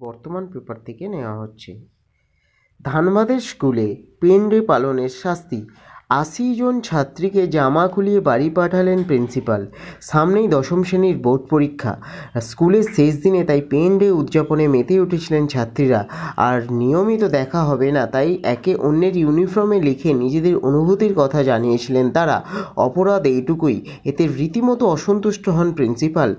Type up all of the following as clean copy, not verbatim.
বর্তমান পেপার থেকে নেওয়া হচ্ছে। ধানবাদের স্কুলে পেন ডে পালনের শাস্তি, ৮০ জন ছাত্রীকে জামা খুলিয়ে বাড়ি পাঠালেন প্রিন্সিপাল। সামনেই দশম শ্রেণীর বোর্ড পরীক্ষা, স্কুলের শেষ দিনে তাই পেন ডে উদযাপনে মেতে উঠেছিলেন ছাত্রীরা। আর নিয়মিত দেখা হবে না, তাই একে অন্যের ইউনিফর্মে লিখে নিজেদের অনুভূতির কথা জানিয়েছিলেন তারা। অপরাধ এইটুকুই, এতে রীতিমতো অসন্তুষ্ট হন প্রিন্সিপাল।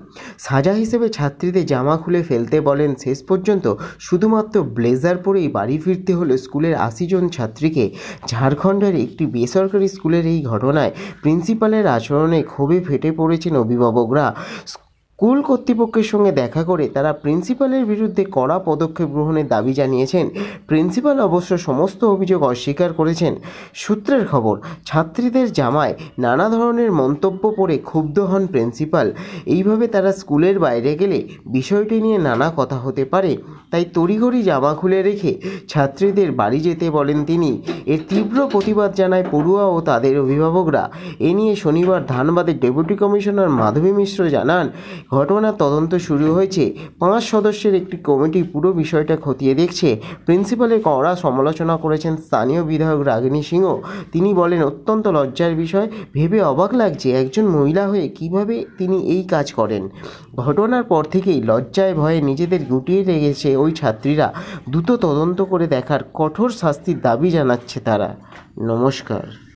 সাজা হিসেবে ছাত্রীদের জামা খুলে ফেলতে বলেন। শেষ পর্যন্ত শুধুমাত্র ব্লেজার পরেই বাড়ি ফিরতে হলো স্কুলের ৮০ জন ছাত্রীকে। ঝাড়খণ্ডের একটি বেসরকারি স্কুলের এই ঘটনায় প্রিন্সিপালের আচরণে ক্ষোভে ফেটে পড়েছেন অভিভাবকরা। স্কুল কর্তৃপক্ষের সঙ্গে দেখা করে তারা প্রিন্সিপালের বিরুদ্ধে কড়া পদক্ষেপ গ্রহণের দাবি জানিয়েছেন। প্রিন্সিপাল অবশ্য সমস্ত অভিযোগ অস্বীকার করেছেন। সূত্রের খবর, ছাত্রীদের জামায় নানা ধরনের মন্তব্য পড়ে ক্ষুব্ধ হন প্রিন্সিপাল। এইভাবে তারা স্কুলের বাইরে গেলে বিষয়টি নিয়ে নানা কথা হতে পারে, তাই তড়িঘড়ি জামা খুলে রেখে ছাত্রীদের বাড়ি যেতে বলেন তিনি। এর তীব্র প্রতিবাদ জানায় পড়ুয়া ও তাদের অভিভাবকরা। এ নিয়ে শনিবার ধানবাদের ডেপুটি কমিশনার মাধবী মিশ্র জানান, ঘটনার তদন্ত শুরু হয়েছে। ৫ সদস্যের একটি কমিটি পুরো বিষয়টা খতিয়ে দেখছে। প্রিন্সিপালের কড়া সমালোচনা করেছেন স্থানীয় বিধায়ক রাগিনী সিংহ। তিনি বলেন, অত্যন্ত লজ্জার বিষয়, ভেবে অবাক লাগছে একজন মহিলা হয়ে কিভাবে তিনি এই কাজ করেন। ঘটনার পর থেকেই লজ্জায় ভয়ে নিজেদের গুটিয়ে রেখেছে ওই ছাত্রীরা। দ্রুত তদন্ত করে দেখার কঠোর শাস্তির দাবি জানাচ্ছে তারা। নমস্কার।